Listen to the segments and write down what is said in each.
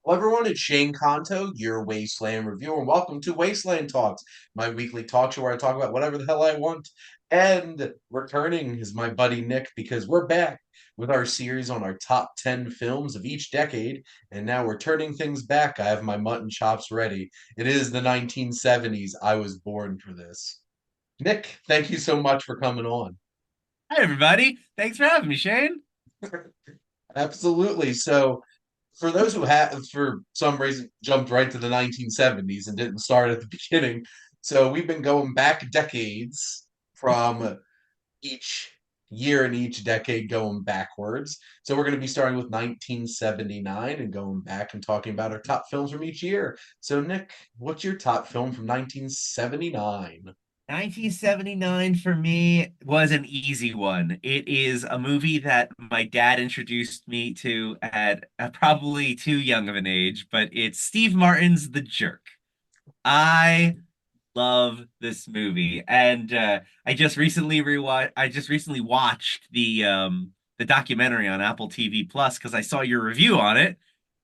Hello, everyone. It's Shane Kanto, your Wasteland reviewer, and welcome to Wasteland Talks, my weekly talk show where I talk about whatever the hell I want. And returning is my buddy Nick because we're back with our series on our top 10 films of each decade. And now we're turning things back. I have my mutton chops ready. It is the 1970s. I was born for this. Nick, thank you so much for coming on. Hi, everybody. Thanks for having me, Shane. Absolutely. So, for those who have, for some reason, jumped right to the 1970s and didn't start at the beginning, so we've been going back decades from each year in each decade going backwards. So we're going to be starting with 1979 and going back and talking about our top films from each year. So, Nick, what's your top film from 1979? 1979 for me was an easy one. It is a movie that my dad introduced me to at probably too young of an age, but it's Steve Martin's The Jerk. I love this movie, and I just recently watched the documentary on Apple TV Plus because I saw your review on it,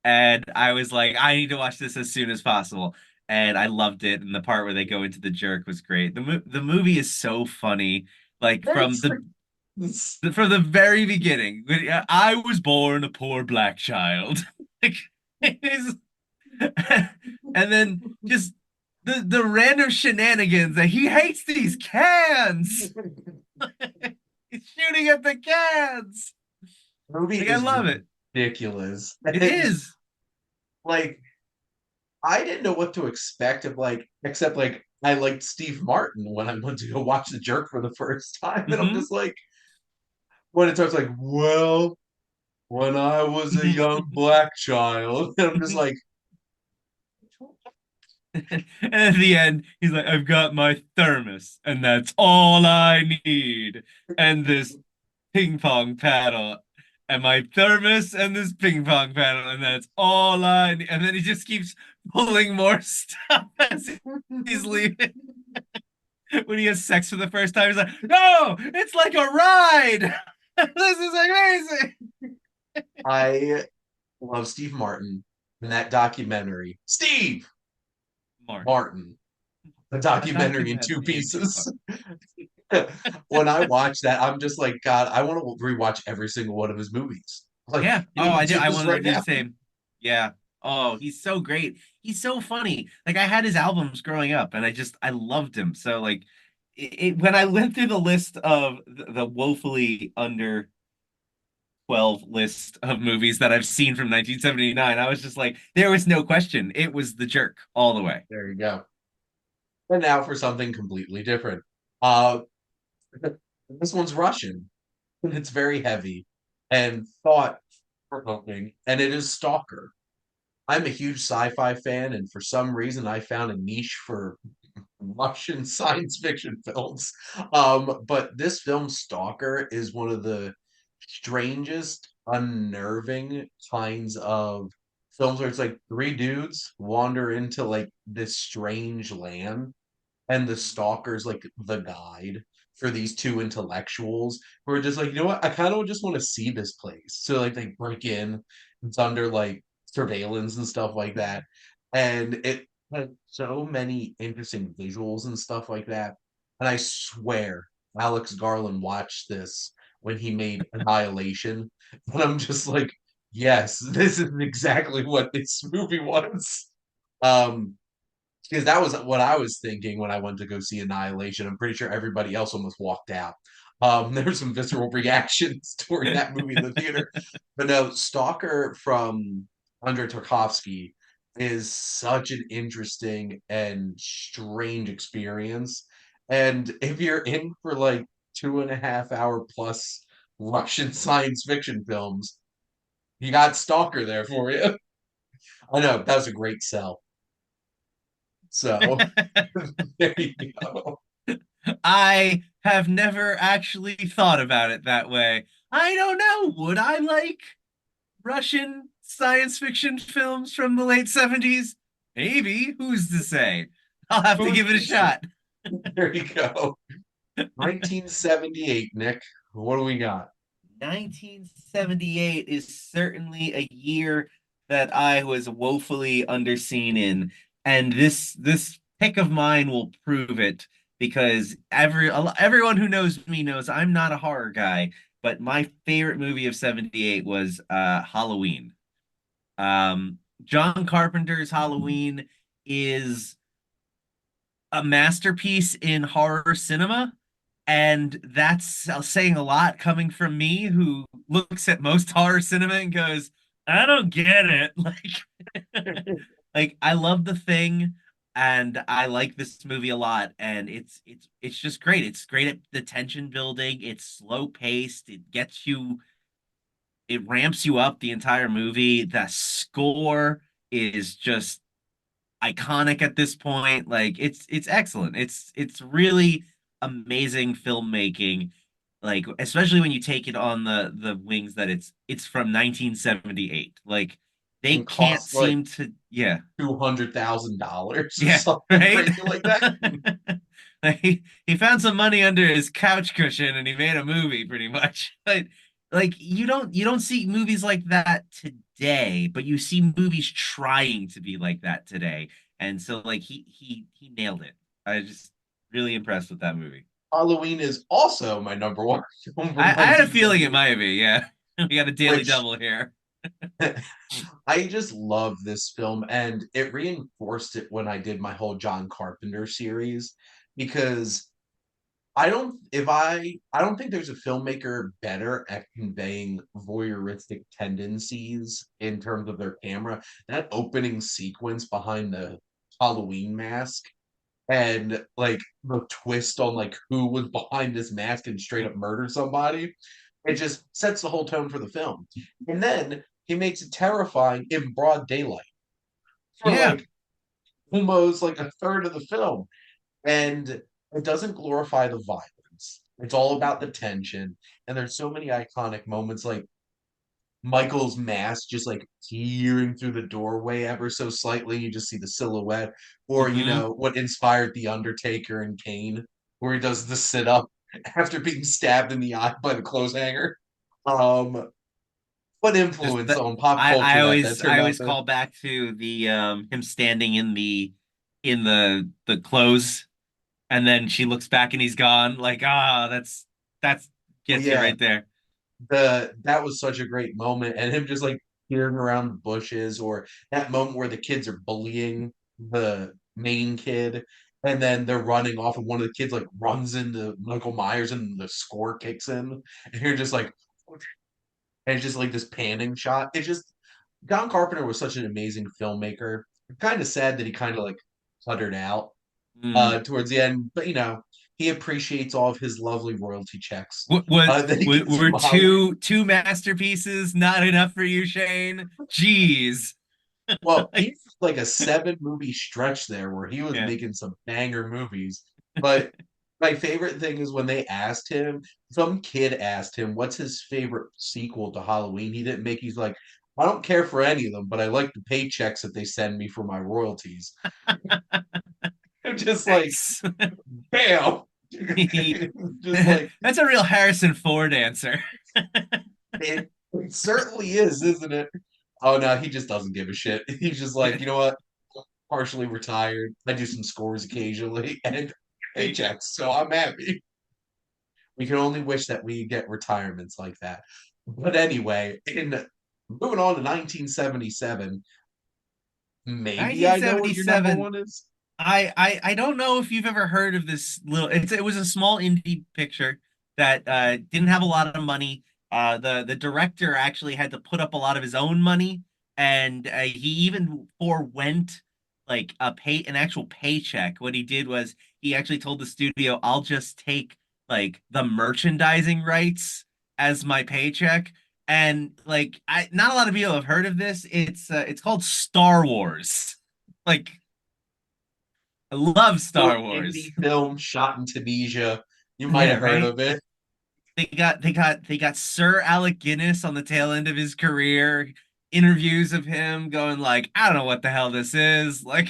and I was like, I need to watch this as soon as possible. And I loved it, and the part where they go into the jerk was great. The movie is so funny, like That's from the very beginning. I was born a poor black child. Like, it is and then just the random shenanigans that he hates these cans. He's shooting at the cans. movie Like I is love it. ridiculous. It And is. like I didn't know what to expect of except I liked Steve Martin when I went to go watch The Jerk for the first time, and I'm Hmm. just like, when it starts well, when I was a young black child, and I'm just like, And at the end, he's like, I've got my thermos, and that's all I need. And this ping pong paddle. And my thermos and this ping pong paddle, and that's all I need. And then he just keeps pulling more stuff as he's leaving. When he has sex for the first time, he's like, "No, it's like a ride. This is amazing." I love Steve Martin in that documentary. Steve Martin, Martin, the a documentary in two documentary in two pieces. parts. When I watch that, I'm just like, God, I want to rewatch every single one of his movies. Like, Yeah. can Oh, we I do. do I this wanted right to do the now? same. Yeah. Oh, he's so great. He's so funny. Like I had his albums growing up, and I loved him. So like, when I went through the list of the woefully under 12 list of movies that I've seen from 1979, I was just like, there was no question. It was The Jerk all the way. There you go. And now for something completely different. Uh, this one's Russian. It's very heavy and thought provoking, and it is Stalker. I'm a huge sci-fi fan, and for some reason, I found a niche for Russian science fiction films. But this film, Stalker, is one of the strangest, unnerving kinds of films where it's like three dudes wander into this strange land, and the stalker's like the guide for these two intellectuals who are just like, you know what, I kind of just want to see this place. So they break in, it's under surveillance and stuff like that. And it had so many interesting visuals and stuff like that. And I swear Alex Garland watched this when he made Annihilation. And I'm just like, yes, this is exactly what this movie was. Um, because that was what I was thinking when I went to go see Annihilation. I'm pretty sure everybody else almost walked out. There were some visceral reactions during that movie in the theater. But no, Stalker from Andrei Tarkovsky is such an interesting and strange experience. And if you're in for 2.5 hour plus Russian science fiction films, you got Stalker there for you. I know that was a great sell. So there you go. I have never actually thought about it that way. I don't know. Would I like Russian science fiction films from the late 70s? Maybe. Who's to say? I'll have to Who's give it a to say? shot. There you go. 1978, Nick. What do we got? 1978 is certainly a year that I was woefully underseen in, and this pick of mine will prove it because everyone who knows me knows I'm not a horror guy, but my favorite movie of 78 was Halloween. John Carpenter's Halloween is a masterpiece in horror cinema. And that's saying a lot coming from me, who looks at most horror cinema and goes, I don't get it. Like I love The Thing, and I like this movie a lot. And it's just great. It's great at the tension building. It's slow paced. It ramps you up the entire movie. The score is just iconic at this point. Like it's excellent. It's really amazing filmmaking. Like especially when you take it on the wings that it's from 1978. Like they and can't cost like seem to, yeah. $200,000 or Yeah, something right? crazy like that. Like he found some money under his couch cushion and he made a movie pretty much. Like you don't see movies like that today, but you see movies trying to be like that today. And so like he nailed it. I was just really impressed with that movie. Halloween is also my number one film from I had a feeling it 1978, might be, yeah. We got a daily which double here. I just love this film, and it reinforced it when I did my whole John Carpenter series because I don't think there's a filmmaker better at conveying voyeuristic tendencies in terms of their camera. That opening sequence behind the Halloween mask and like the twist on like who was behind this mask and straight up murdered somebody, it just sets the whole tone for the film. And then he makes it terrifying in broad daylight for Yeah. like almost like a third of the film. And it doesn't glorify the violence. It's all about the tension. And there's so many iconic moments like Michael's mask just like peering through the doorway ever so slightly. You just see the silhouette. Or, Hmm. what inspired The Undertaker and Kane, where he does the sit up after being stabbed in the eye by the clothes hanger. Um, what Just influence that on pop I culture that always turned I out always to. call back to the him standing in the clothes, and then she looks back and he's gone. Like, that's Well, gets you yeah, right there. that was such a great moment, and him just like peering around the bushes, or that moment where the kids are bullying the main kid, and then they're running off, and one of the kids like runs into Michael Myers, and the score kicks in, and you're just like, and it's just like this panning shot. It just John Carpenter was such an amazing filmmaker. Kind of sad that he kind of like puttered out Mm. towards the end, but he appreciates all of his lovely royalty checks What that he gets were from Hollywood. two masterpieces not enough for you, Shane? Jeez. Well, Like, he's like a 7 movie stretch there where he was yeah. making some banger movies. But my favorite thing is when they asked him, some kid asked him, what's his favorite sequel to Halloween? He didn't make, he's like, I don't care for any of them, but I like the paychecks that they send me for my royalties. I'm just like, Nice. bam! Just like, That's a real Harrison Ford answer. it certainly is, isn't it? Oh no, he just doesn't give a shit. He's just like, you know what? Partially retired. I do some scores occasionally and paychecks, so I'm happy. We can only wish that we get retirements like that. But anyway, in moving on to 1977, maybe I know what your number 1977. one is. I don't know if you've ever heard of this little. It was a small indie picture that didn't have a lot of money. The director actually had to put up a lot of his own money, and he even forwent like an actual paycheck. What he did was he actually told the studio, "I'll just take like the merchandising rights as my paycheck." And like, I not a lot of people have heard of this. It's called Star Wars. Like, I love Little Star indie Wars. film shot in Tunisia. You might Yeah, have heard right. of it. They got Sir Alec Guinness on the tail end of his career. Interviews of him going like, I don't know what the hell this is. Like,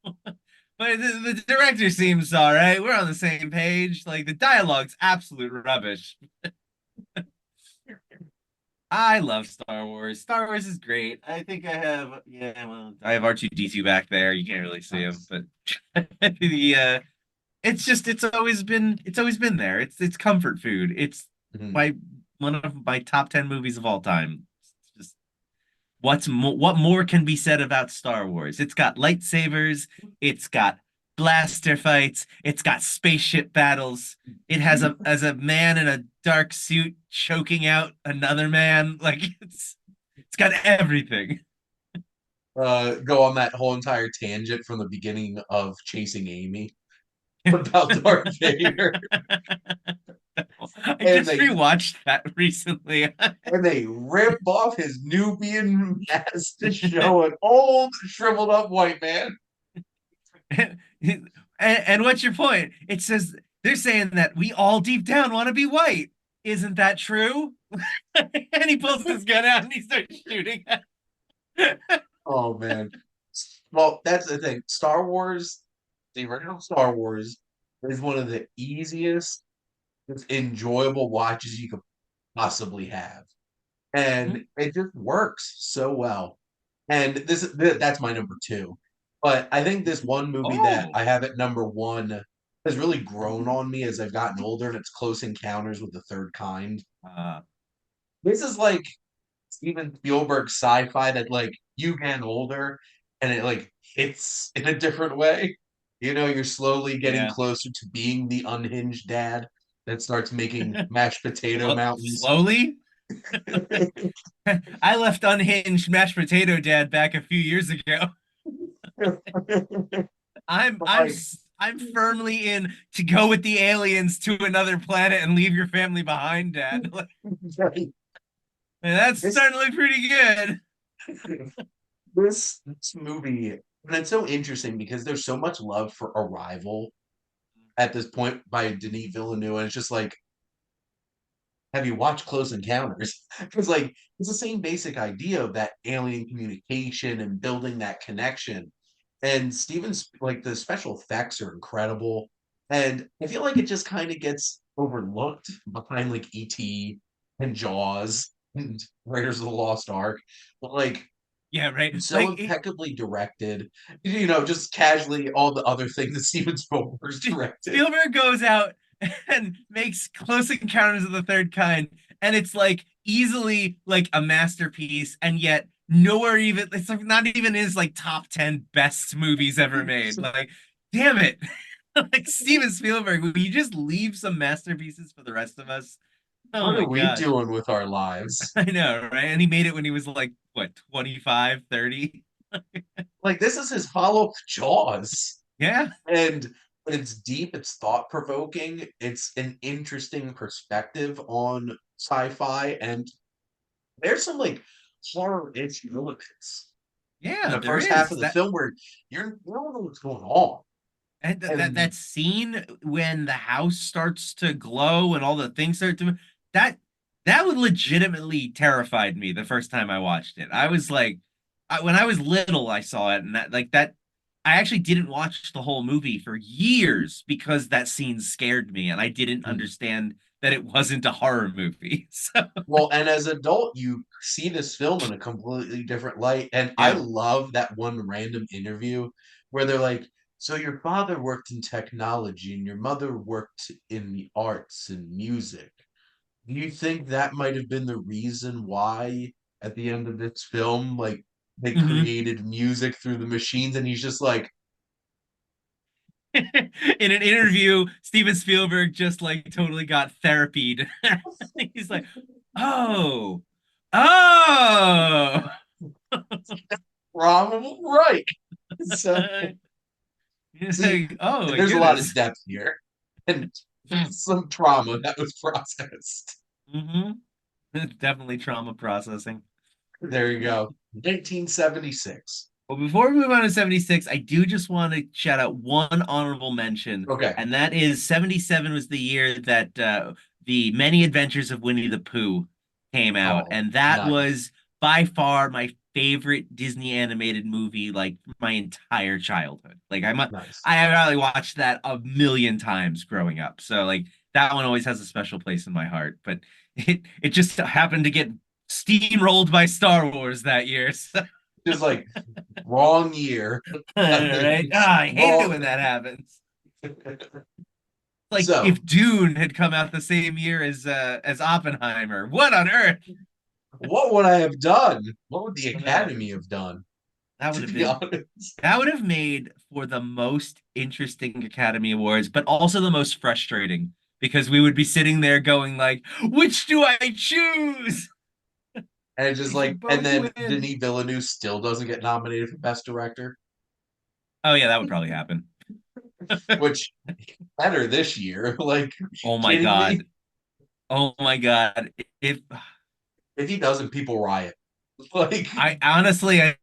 but the director seems all right. We're on the same page. Like the dialogue's absolute rubbish. I love Star Wars. Star Wars is great. I think I have, yeah, well, I have R2D2 back there. You can't really see him, Nice. but the it's always been there. It's comfort food. It's Mhm. my one of my top 10 movies of all time. It's just what more can be said about Star Wars? It's got lightsabers, it's got blaster fights, it's got spaceship battles. It has a as a man in a dark suit choking out another man. Like it's got everything. Go on that whole entire tangent from the beginning of Chasing Amy about Darth Vader, I and just they rewatched that recently. and they rip off his Nubian mask to show an old shriveled up white man. And what's your point? It says they're saying that we all deep down want to be white. Isn't that true? And he pulls his gun out and he starts shooting. Oh man. Well, that's the thing. Star Wars, the original Star Wars, is one of the easiest, most enjoyable watches you could possibly have. And it just works so well. And that's my number two. But I think this one movie that Oh, I have at number one has really grown on me as I've gotten older, and it's Close Encounters with the Third Kind. uh, This is like Steven Spielberg sci-fi that like you get older and it like hits in a different way. You know, you're slowly getting yeah. closer to being the unhinged dad that starts making mashed potato mountains. Slowly. I left unhinged mashed potato dad back a few years ago. I'm I'm Like, s- I'm firmly in to go with the aliens to another planet and leave your family behind, Dad. Like, that's this starting to look pretty good. this movie, and it's so interesting because there's so much love for Arrival at this point by Denis Villeneuve, and it's just like, have you watched Close Encounters? Because like it's the same basic idea of that alien communication and building that connection. And Steven's like the special effects are incredible. And I feel like it just kind of gets overlooked behind like E.T. and Jaws and Raiders of the Lost Ark. But like Yeah, right. it's so Like impeccably directed, just casually all the other things that Steven Spielberg's directed. Spielberg goes out and makes Close Encounters of the Third Kind, and it's like easily like a masterpiece, and yet nowhere even it's like not even his like top 10 best movies ever made. Like, damn it. Like Steven Spielberg, will you just leave some masterpieces for the rest of us? Oh What my are we gosh. doing with our lives? I know, right? And he made it when he was like, what, 25, 30? Like this is his follow-up to Jaws. Yeah. And it's deep, it's thought-provoking, it's an interesting perspective on sci-fi, and there's some like horror-ish elements in Yeah, the there first half is. of the That film where you don't know what's going on. And that And scene when the house starts to glow and all the things start to that that would legitimately terrified me the first time I watched it. I was like, when I was little, I saw it, and that I actually didn't watch the whole movie for years because that scene scared me, and I didn't understand that it wasn't a horror movie. So well, and as an adult, you see this film in a completely different light. And I yeah. love that one random interview where they're like, so your father worked in technology and your mother worked in the arts and music. Do you think that might have been the reason why at the end of this film, like they Mhm. created music through the machines? And he's just like, In an interview, Steven Spielberg just like totally got therapied. He's like, oh, oh. probably right. So He's see, like, oh my there's a lot of goodness. depth here and some trauma that was processed. Hmm. Definitely trauma processing. There you go. 1976. Well, before we move on to 76, I do just want to shout out one honorable mention, Okay. and that is 77 was the year that the Many Adventures of Winnie the Pooh came out, Oh, and that nice. was by far my favorite Disney animated movie, like my entire childhood. Like Nice. I probably watched that a million times growing up, so like that one always has a special place in my heart. But it just happened to get steamrolled by Star Wars that year. So, Just like wrong year. right? Ah, I hate it Wrong. when that happens. Like So, if Dune had come out the same year as Oppenheimer. What on earth? what would I have done? What would the No, Academy have done? that would To have be been honest. that would have made for the most interesting Academy Awards, but also the most frustrating because we would be sitting there going like, which do I choose? And it's They just like, should and both then win. Denis Villeneuve still doesn't get nominated for Best Director, Oh yeah, that would probably happen. which better this year. Like, Oh my kidding me? God. Oh my God. If If he doesn't, people riot. Like, I honestly I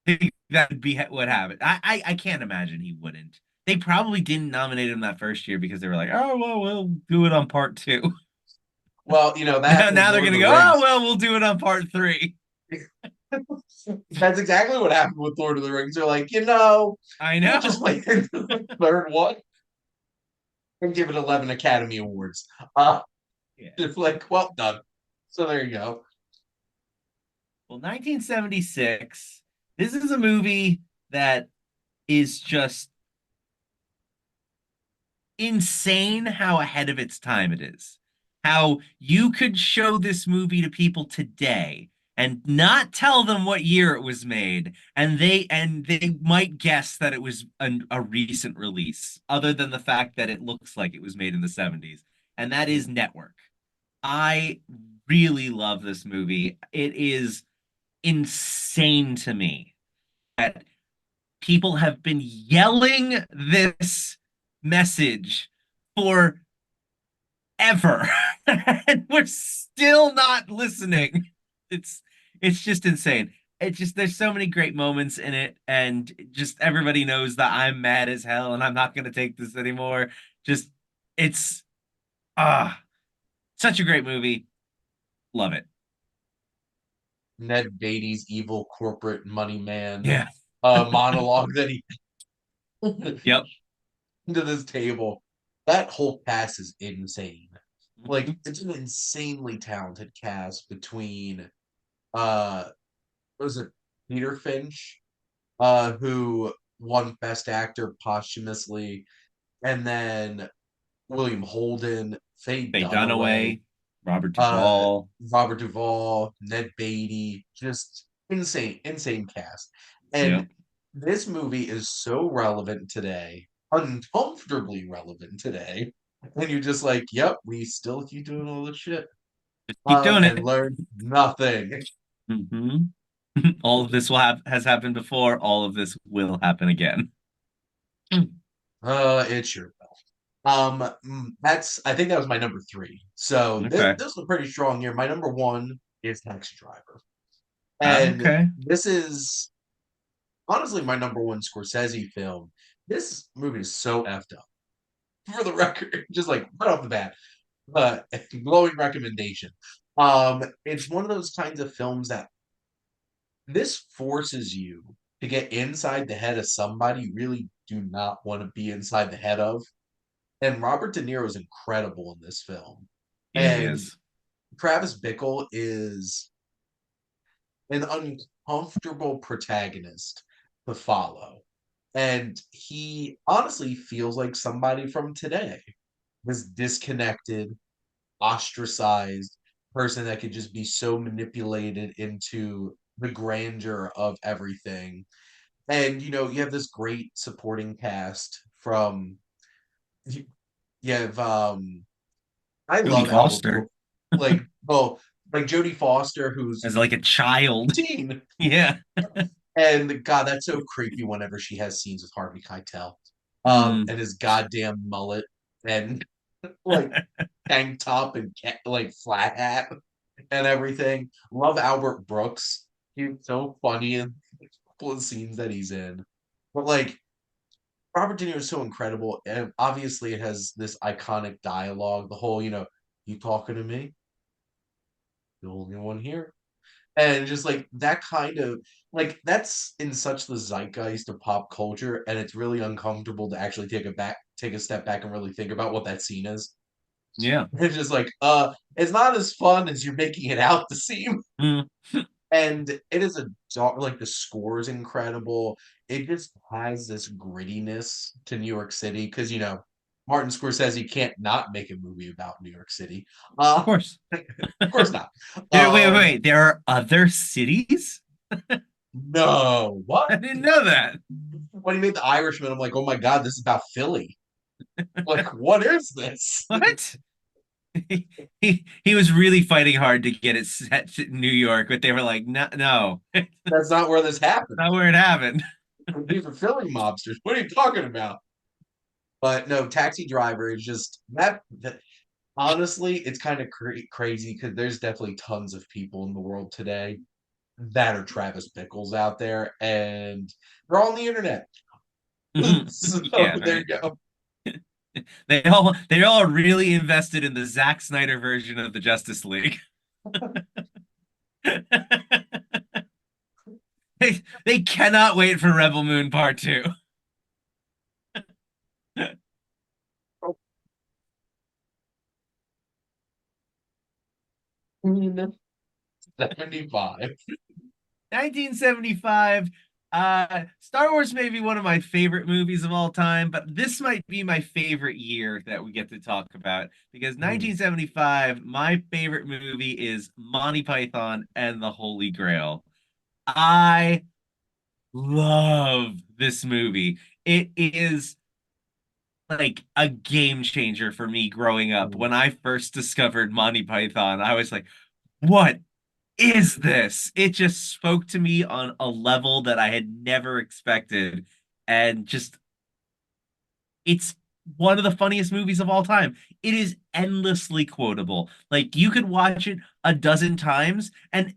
think that would be what happened. I can't imagine he wouldn't. They probably didn't nominate him that first year because they were like, oh well, we'll do it on part two. well, that and Now they're Lord of gonna the go, oh Rings. well, we'll do it on part three. That's exactly what happened with Lord of the Rings. They're like, I we'll just know. wait until the third one and give it 11 Academy Awards. Uh, Yeah. just like, well done. So there you go. Well, 1976. This is a movie that is just insane how ahead of its time it is. How you could show this movie to people today and not tell them what year it was made, and they might guess that it was a recent release, other than the fact that it looks like it was made in the 70s. And that is Network. I really love this movie. It is insane to me that people have been yelling this message for ever and we're still not listening. It's it's just insane. It just there's so many great moments in it and just everybody knows that I'm mad as hell and I'm not going to take this anymore. Just it's ah such a great movie. Love it. Ned Beatty's evil corporate money man Yeah. monologue that he Yep. into this table. That whole cast is insane. Like, Mhm. it's an insanely talented cast between uh what was it, Peter Finch, who won Best Actor posthumously, and then William Holden, Faye Faye Dunaway, Dunaway, Robert uh Duvall. Robert Duvall, Ned Beatty, just insane, insane cast. And Yep. this movie is so relevant today, uncomfortably relevant today. And you're just like, yep, we still keep doing all this shit. Keep doing And it. learn nothing. Hmm. All of this will have has happened before. All of this will happen again. It sure will. That's I think that was my number three. So this Okay. this was a pretty strong year. My number one is Taxi Driver. And Okay. this is honestly my number one Scorsese film. This movie is so effed up. For the record, just like right off the bat. But glowing recommendation. It's one of those kinds of films that this forces you to get inside the head of somebody you really do not want to be inside the head of. And Robert De Niro is incredible in this film. Yeah, he And is. Travis Bickle is an uncomfortable protagonist to follow. And he honestly feels like somebody from today, this disconnected, ostracized person that could just be so manipulated into the grandeur of everything. And you have this great supporting cast from you, you have I Jodie love Albert Foster Brooks, like oh like Jodie Foster who's as like a child. 15. Yeah. And God, that's so creepy whenever she has scenes with Harvey Keitel. Mm. And his goddamn mullet and like tank top and like flat hat and everything. Love Albert Brooks. He's so funny in a couple of scenes that he's in. But like Robert De Niro is so incredible, and obviously it has this iconic dialogue. The whole, you talking to me, the only one here, and just like that kind of like that's in such the zeitgeist of pop culture, and it's really uncomfortable to actually take a step back and really think about what that scene is. Yeah. It's just like, it's not as fun as you're making it out to seem. Mm. And it is a dark, like the score is incredible. It just has this grittiness to New York City because Martin Scorsese can't not make a movie about New York City. Of course. Of course not. Wait. There are other cities? No, what? I didn't know that. When he made The Irishman, I'm like, oh my god, this is about Philly. Like, what is this? What? He was really fighting hard to get it set to New York, but they were like, no, no, That's not where this happened. not where it happened. These are Philly mobsters. What are you talking about? But no, Taxi Driver is just that honestly, it's kind of crazy because there's definitely tons of people in the world today that are Travis Bickles out there, and they're all on the internet. So Yeah, there right. you go. They all really invested in the Zack Snyder version of the Justice League. They cannot wait for Rebel Moon Part 2. Mm, 75. 1975. Star Wars may be one of my favorite movies of all time, but this might be my favorite year that we get to talk about because Mm, 1975, my favorite movie is Monty Python and the Holy Grail. I love this movie. It is like a game changer for me growing up. mm. When I first discovered Monty Python, I was like, what is this? It just spoke to me on a level that I had never expected. And just, it's one of the funniest movies of all time. It is endlessly quotable. Like you could watch it a dozen times and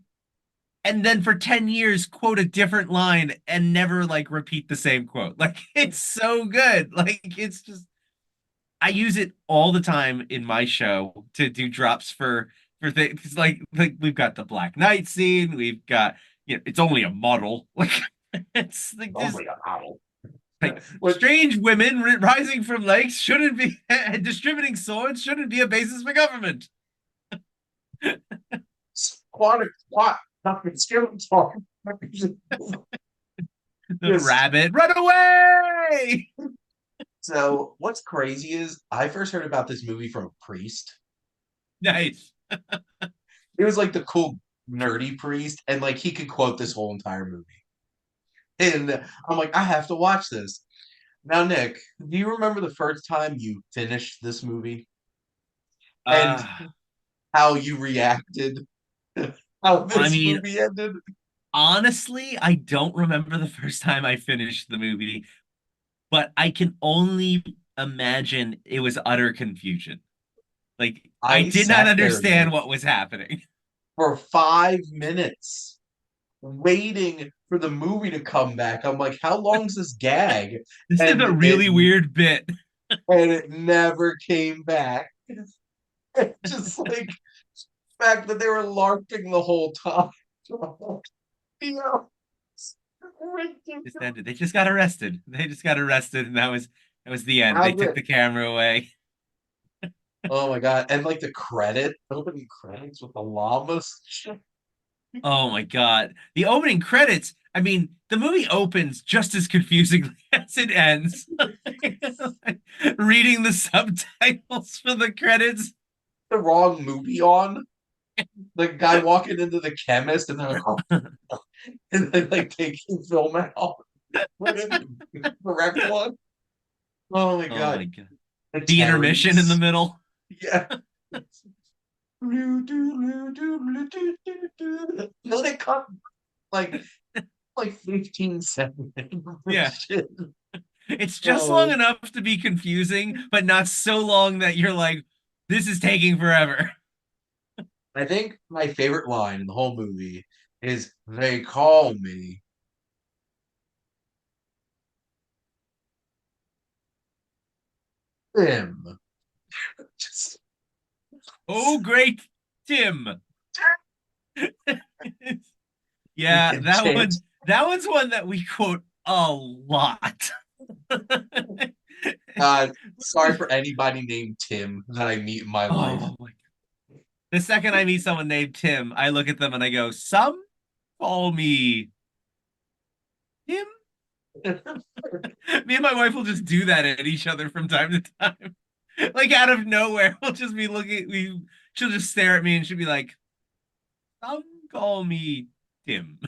then for 10 years quote a different line and never like repeat the same quote. Like it's so good. Like it's just I use it all the time in my show to do drops for things like we've got the Black Knight scene, we've got it's only a model. Like it's like Oh this my god. like Which strange women rising from lakes shouldn't be distributing swords shouldn't be a basis for government. squat, fucking Skeletor. The Just rabbit run away. so what's crazy is I first heard about this movie from a priest. Nice. It was like the cool nerdy priest, and like he could quote this whole entire movie. And I'm like, I have to watch this. Now, Nick, do you remember the first time you finished this movie and uh how you reacted? How I this mean, movie ended? honestly, I don't remember the first time I finished the movie, but I can only imagine it was utter confusion. Like I I did not sat there, understand Nick, what was happening. for 5 minutes waiting for the movie to come back. I'm like, how long's this gag? This is And a it really weird bit. and it never came back. Just like the fact that they were LARPing the whole time. Yeah, it's Just ridiculous. ended. They just got arrested. They just got arrested, and that was the end. They How's took it? the camera away. Oh my god! And like the opening credits with the llamas. Oh my God. The opening credits, I mean, the movie opens just as confusingly as it ends. Reading the subtitles for the credits. The wrong movie on. The guy walking into the chemist, and they're like, oh, and they like taking film out. Put in the correct one. Oh my Oh god! my God. The The intermission in the Terrys. middle. Yeah. No, they cut like 15 seconds of Yeah. shit. It's just long Oh, enough to be confusing, but not so long that you're like, this is taking forever. I think my favorite line in the whole movie is "They call me Tim." Just Oh, great Tim. Yeah, freaking that chant. one that one's one that we quote a lot. Sorry for anybody named Tim that I meet in my life. Oh my. The second I meet someone named Tim, I look at them and I go, some call me Tim. Me and my wife will just do that at each other from time to time. Like out of nowhere, we'll just be she'll just stare at me and she'll be like, some call me Tim.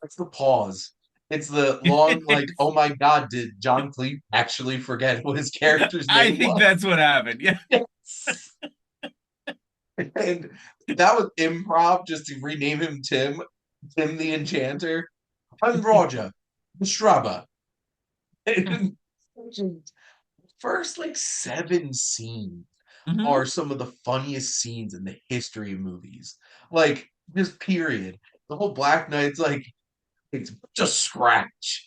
That's the pause. It's the long, like, oh my God, did John Cleese actually forget what his character's I name think was? that's what happened. Yeah. Yes. And that was improv just to rename him Tim, Tim the Enchanter. I'm Roger, the Straba. And first, like, 7 scenes are Hmm. some of the funniest scenes in the history of movies. Like, just period. The whole Black Knight's like, it's just scratch.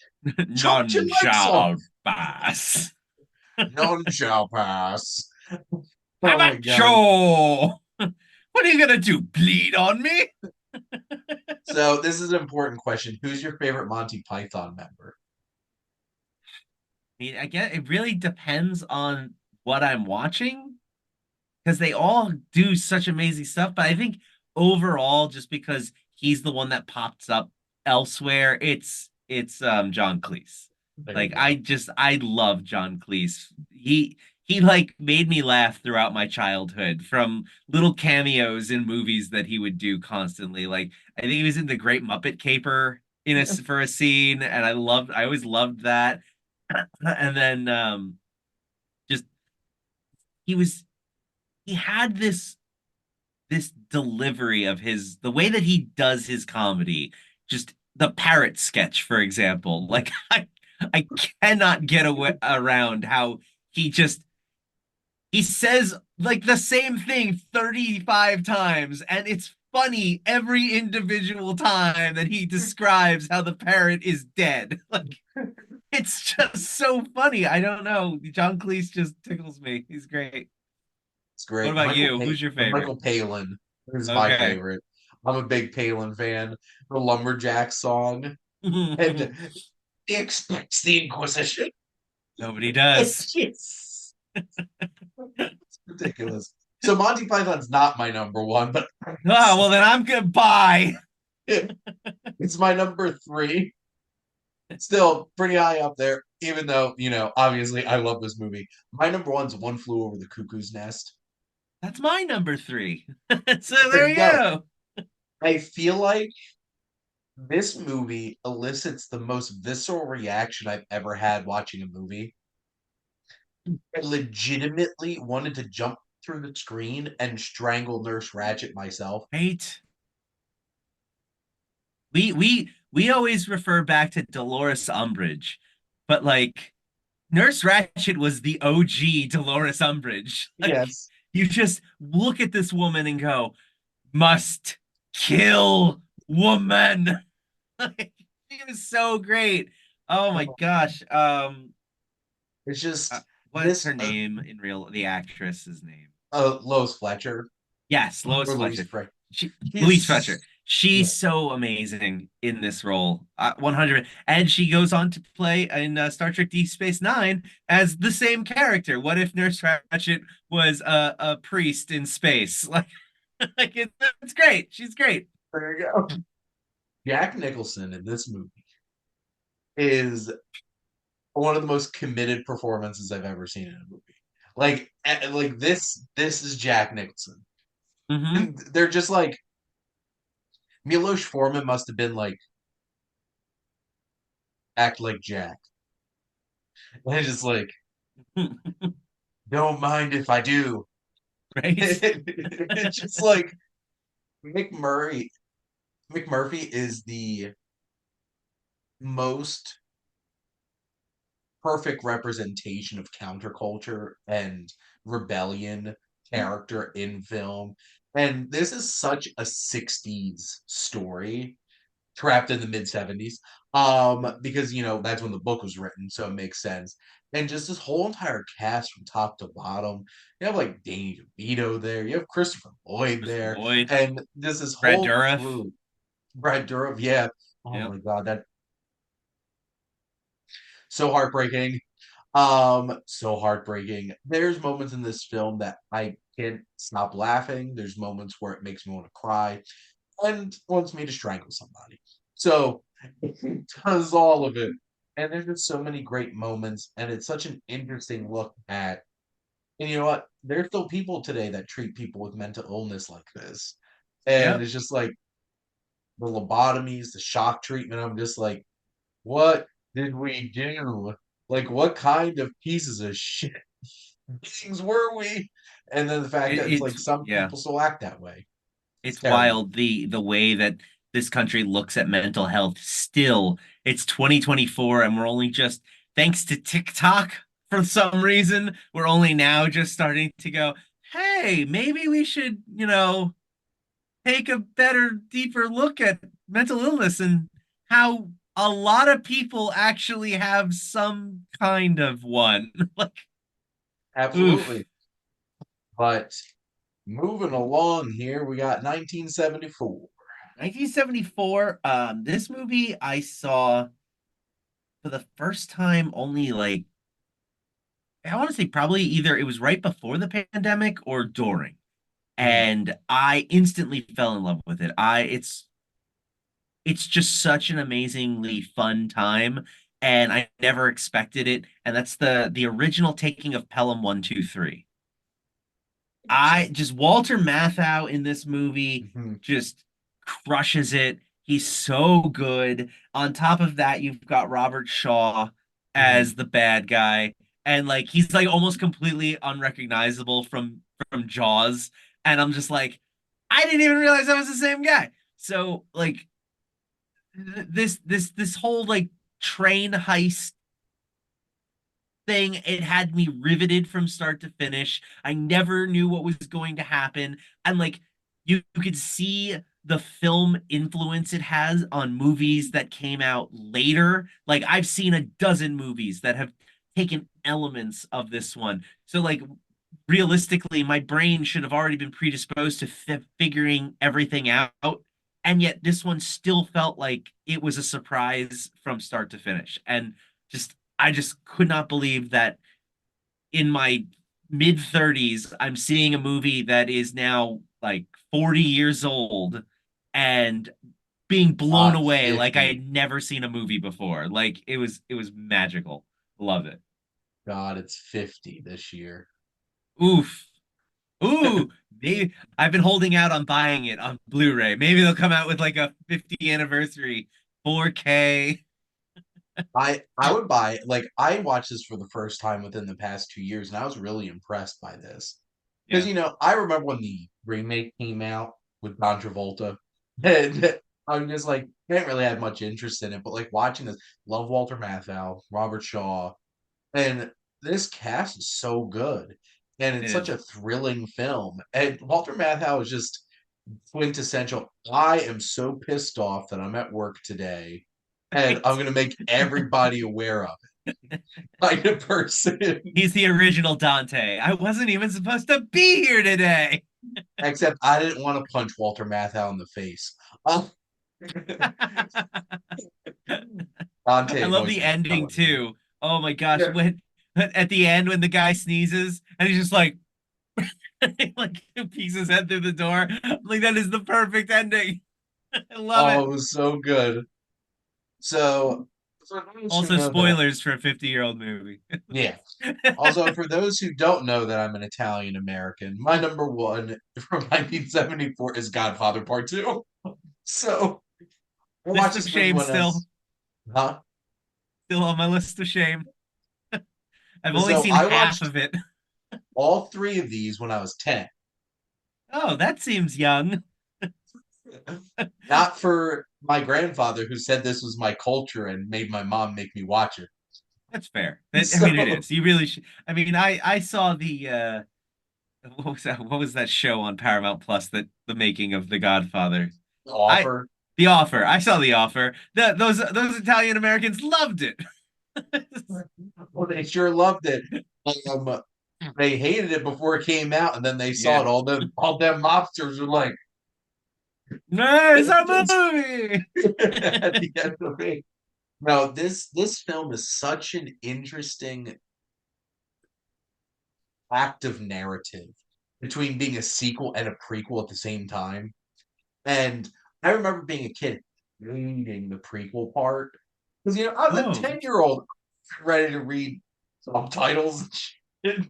Chop your None legs off. shall pass. None shall pass. Oh my God. Habacho! What are you gonna do? Bleed on me? So this is an important question. Who's your favorite Monty Python member? I mean, I guess it really depends on what I'm watching because they all do such amazing stuff. But I think overall, just because he's the one that pops up elsewhere, it's John Cleese. There you Like go. I love John Cleese. He like made me laugh throughout my childhood from little cameos in movies that he would do constantly. Like I think he was in The Great Muppet Caper for a scene, and I always loved that. And then just he was he had this delivery of his the way that he does his comedy, just the parrot sketch, for example. Like I cannot get around how he just he says like the same thing 35 times and it's funny every individual time that he describes how the parrot is dead. Like it's just so funny. I don't know. John Cleese just tickles me. He's great. It's What great. about you? Who's your favorite? Michael Palin is my Okay. favorite. I'm a big Palin fan. The Lumberjack song. And he expects the Inquisition. Nobody does. It's just it's ridiculous. So Monty Python's not my number one, but Oh, well then I'm gonna buy. it's my number three. Still pretty high up there, even though, obviously I love this movie. My number one's One Flew Over the Cuckoo's Nest. That's my number three. So There there you you go. go. I feel like this movie elicits the most visceral reaction I've ever had watching a movie. I legitimately wanted to jump through the screen and strangle Nurse Ratchet myself. Right? We always refer back to Dolores Umbridge, but like Nurse Ratchet was the OG Dolores Umbridge. Like Yes. you just look at this woman and go, must kill woman. Like, she was so great. Oh my gosh. It's just What's this her name in real? The actress's name. Lois Fletcher Yes, Lois or Louise Fletcher. Fletcher. Louise Fletcher. She's She's yeah, so amazing in this role. 100. And she goes on to play in Star Trek Deep Space Nine as the same character. What if Nurse Ratchet was a priest in space? Like it's great. She's great. there you go. Jack Nicholson in this movie is one of the most committed performances I've ever seen in a movie. Like this is Jack Nicholson. Hmm. And they're just like Milos Forman must have been like act like Jack. And just like, don't mind if I do. Right? It's just like McMurray. McMurphy is the most perfect representation of counterculture and rebellion character in film. And this is such a 60s story trapped in the mid 70s. Because that's when the book was written, so it makes sense. And just this whole entire cast from top to bottom. You have like Danny DeVito there, you have Christopher Lloyd Christopher there, Lloyd, and just this Brad whole Dourif. crew. Brad Dourif, yeah. Oh Yeah. my god, that so heartbreaking. So heartbreaking. There's moments in this film that I can't stop laughing. There's moments where it makes me want to cry and wants me to strangle somebody. So it does all of it. And there's just so many great moments, and it's such an interesting look at. And you know what? There's still people today that treat people with mental illness like this, and Yep. it's just like the lobotomies, the shock treatment. I'm just like, what did we do? Like, what kind of pieces of shit beings were we? And then the fact that it's like some Yeah. people still act that way. It's It's terrible. wild the way that this country looks at mental health still. It's 2024 and we're only just thanks to TikTok for some reason, we're only now just starting to go, "Hey, maybe we should, take a better, deeper look at mental illness and how a lot of people actually have some kind of one." Like, oof. Absolutely. But moving along here, we got 1974. 1974, this movie I saw for the first time only like I want to say probably either it was right before the pandemic or during. Mhm. And I instantly fell in love with it. It's just such an amazingly fun time and I never expected it. And that's the original taking of Pelham 123. I Interesting. just Walter Matthau in this movie Mhm. just crushes it. He's so good. On top of that, you've got Robert Shaw Mhm. as the bad guy, and like he's like almost completely unrecognizable from Jaws. And I'm just like, I didn't even realize that was the same guy. So like this whole like train heist thing, it had me riveted from start to finish. I never knew what was going to happen. And like you could see the film influence it has on movies that came out later. Like I've seen a dozen movies that have taken elements of this one. So like realistically, my brain should have already been predisposed to figuring everything out. And yet this one still felt like it was a surprise from start to finish. And I just could not believe that in my mid 30s, I'm seeing a movie that is now like 40 years old and being blown away like I 50. had never seen a movie before. Like it was magical. Love it. God, it's 50 this year. Oof. Ooh, maybe I've been holding out on buying it on Blu-ray. Maybe they'll come out with like a 50th anniversary 4K. I would buy like I watched this for the first time within the past 2 years, and I was really impressed by this. Because Yeah, I remember when the remake came out with John Travolta, and I'm just like didn't really have much interest in it, but like watching this, love Walter Matthau, Robert Shaw, and this cast is so good, and it it's such is. a thrilling film. And Walter Matthau is just quintessential. I am so pissed off that I'm at work today, and I'm gonna make everybody aware of it, kind of person. He's the original Dante. I wasn't even supposed to be here today. Except I didn't want to punch Walter Matthau in the face. Um, I Dante love voiced the by ending Cullen. too. Oh my gosh, Yeah. when at the end when the guy sneezes and he's just like like peeks his head through the door. I'm like that is the perfect ending. I love Oh, it. it was so good. So, for those who Also know that, spoilers for a 50-year-old movie. yeah. Also, for those who don't know that I'm an Italian American, my number one from 1974 is Godfather Part 2. So, I watched List of this movie shame when I still. was, huh? Still on my list of shame. I've only So, seen I half watched of it. all three of these when I was 10. Oh, that seems young. Not for my grandfather who said this was my culture and made my mom make me watch it. That's fair. I mean, it So, is. You really should. I mean, I saw the what was that? What was that show on Paramount Plus that the making of The Godfather? I offer. The Offer. I saw The Offer. Those Italian Americans loved it. Well, they sure loved it. Um, they hated it before it came out, and then they saw Yeah. it. All them mobsters were like, No, it's a it's movie. at the end of it. No, this film is such an interesting. active narrative between being a sequel and a prequel at the same time. And I remember being a kid reading the prequel part because I was a Oh, 10-year-old ready to read subtitles and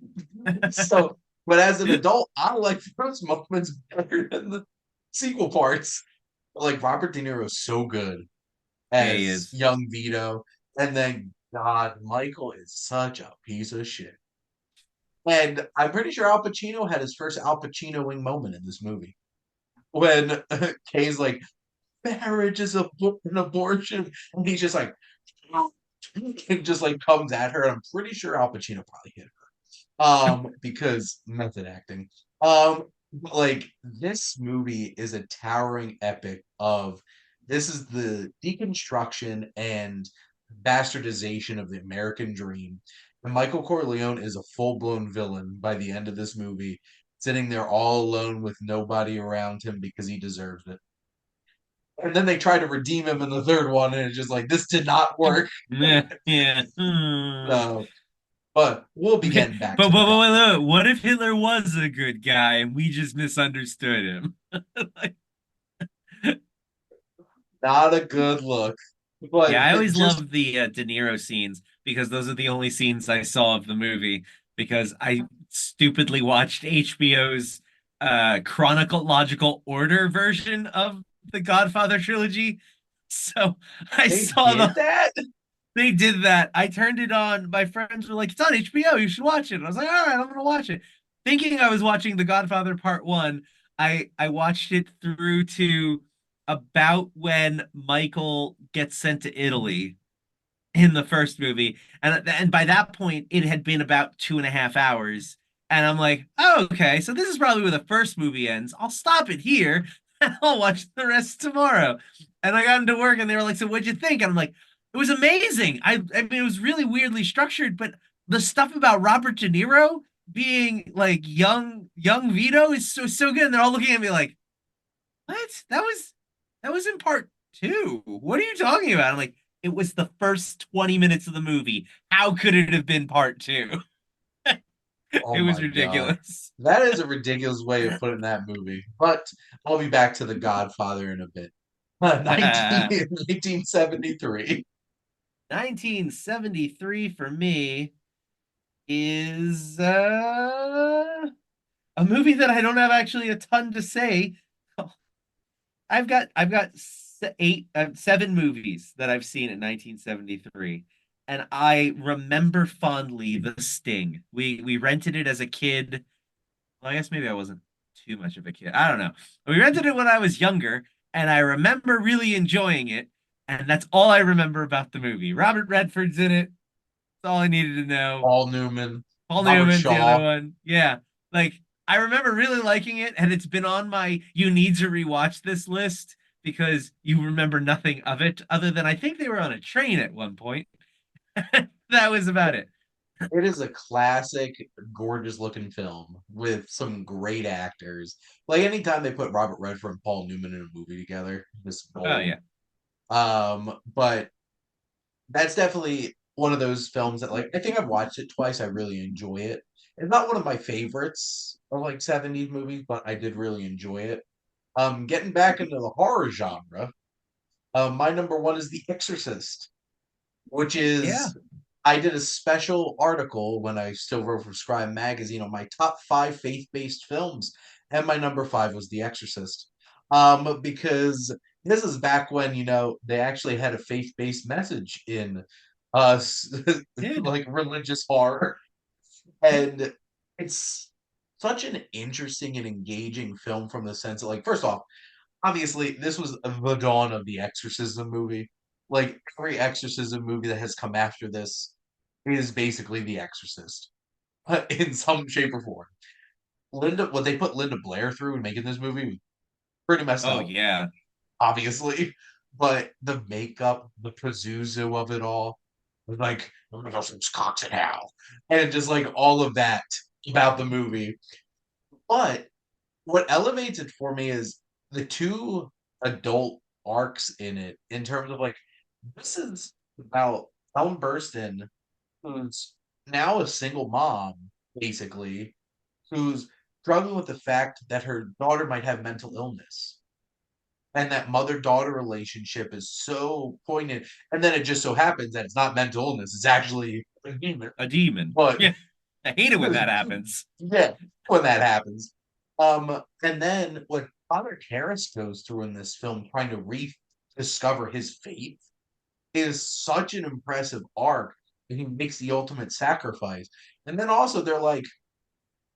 shit. So, but as an adult, I like those moments better than the sequel parts. Like Robert De Niro is so good yeah, he as is. young Vito, and then God, Michael is such a piece of shit. And I'm pretty sure Al Pacino had his first Al Pacinoing moment in this movie when Kay's like, "Marriage is an abortion," and he's just like, and just like comes at her. And I'm pretty sure Al Pacino probably hit her, because method acting. But like this movie is a towering epic of this is the deconstruction and bastardization of the American dream. And Michael Corleone is a full-blown villain by the end of this movie, sitting there all alone with nobody around him because he deserves it. And then they try to redeem him in the third one, and it's just like this did not work. Yeah, yeah. Hmm. So, but we'll be Okay, getting back but to the what if Hitler was a good guy and we just misunderstood him? Like, not a good look. But yeah, I always just loved the De Niro scenes because those are the only scenes I saw of the movie because I stupidly watched HBO's chronological order version of the Godfather trilogy. So I they saw did that. they did that. I turned it on. My friends were like, "It's on HBO. You should watch it." And I was like, "All right, I'm gonna watch it." Thinking I was watching The Godfather Part One, I watched it through to about when Michael gets sent to Italy in the first movie, and by that point it had been about 2.5 hours, and I'm like, oh, okay, so this is probably where the first movie ends. I'll stop it here and I'll watch the rest tomorrow. And I got into work and they were like, so what'd you think? And I'm like, it was amazing. I mean, it was really weirdly structured, but the stuff about Robert De Niro being like young Vito is so good, and they're all looking at me like, what? That was in part two. What are you talking about? I'm like, it was the first 20 minutes of the movie. How could it have been part two? Oh It was my god. ridiculous. That is a ridiculous way of putting that movie. But I'll be back to The Godfather in a bit. 1973. 1973 for me is a movie that I don't have actually a ton to say. I've got seven movies that I've seen in 1973, and I remember fondly The Sting. We rented it as a kid. Well, I guess maybe I wasn't too much of a kid. I don't know. We rented it when I was younger, and I remember really enjoying it. And that's all I remember about the movie. Robert Redford's in it. That's all I needed to know. Paul Newman, Paul Robert Newman's the other Shaw. one. Yeah. Like I remember really liking it, and it's been on my you need to rewatch this list because you remember nothing of it other than I think they were on a train at one point. That was about it. It is a classic, gorgeous looking film with some great actors. Like anytime they put Robert Redford and Paul Newman in a movie together, just Oh gold. yeah. But that's definitely one of those films that like I think I've watched it twice. I really enjoy it. It's not one of my favorites of like 70s movies, but I did really enjoy it. Getting back into the horror genre, my number one is The Exorcist, which Yeah. is I did a special article when I still wrote for Scribe Magazine on my top five faith-based films, and my number five was The Exorcist. Because this is back when they actually had a faith-based message in Did. like religious horror, and it's such an interesting and engaging film from the sense of like, first off, obviously this was the dawn of the exorcism movie. Like every exorcism movie that has come after this is basically the exorcist in some shape or form. What they put Linda Blair through in making this movie was pretty messed Oh up, yeah. obviously. But the makeup, the Pazuzu of it all, was like, I'm gonna go some cocks in hell. And just like all of that about the movie. But what elevates it for me is the two adult arcs in it, in terms of like, this is about Ellen Burstyn, who's now a single mom basically, who's struggling with the fact that her daughter might have mental illness. And that mother-daughter relationship is so poignant. And then it just so happens that it's not mental illness, it's actually a demon. A demon. But Yeah. I hate it when that happens. yeah, when that happens. And then what Father Karras goes through in this film, trying to rediscover his faith, is such an impressive arc. And he makes the ultimate sacrifice. And then also they're like,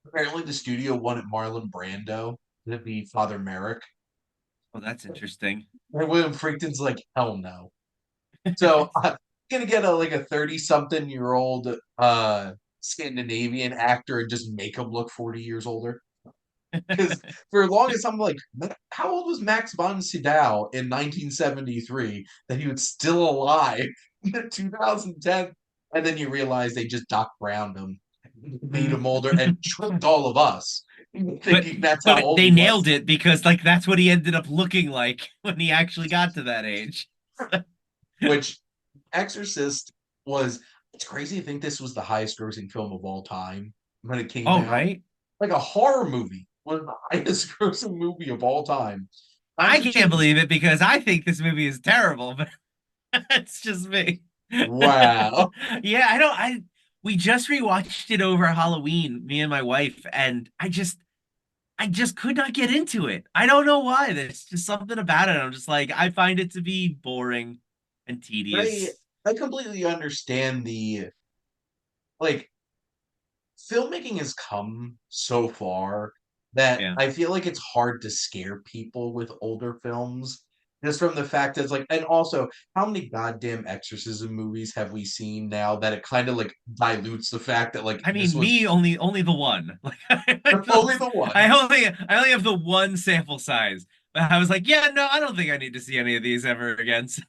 apparently the studio wanted Marlon Brando to be Father Merrick. Oh, that's interesting. And William Frickton's like, hell no. So I'm gonna get a like a 30-something-year-old Scandinavian actor and just make him look 40 years older. Because for the longest, I'm like, how old was Max von Sydow in 1973 that he was still alive in 2010? And then you realize they just Doc Browned him, made him older, and tricked all of us But thinking that's how but old they he nailed was. it because like that's what he ended up looking like when he actually got to that age. Which Exorcist was, it's crazy to think this was the highest grossing film of all time when it came Oh, out. right. Like a horror movie was the highest grossing movie of all time. I can't Constitutes, believe it because I think this movie is terrible, but it's just me. wow. Yeah, I we just rewatched it over Halloween, me and my wife, and I just could not get into it. I don't know why. There's just something about it. I'm just like, I find it to be boring and I tedious. I completely understand the like filmmaking has come so far that Yeah. I feel like it's hard to scare people with older films. Just from the fact that it's like, and also, how many goddamn exorcism movies have we seen now that it kind of like dilutes the fact that like I this mean, was me only the one. Like only the one. I only have the one sample size. But I was like, yeah, no, I don't think I need to see any of these ever again. So,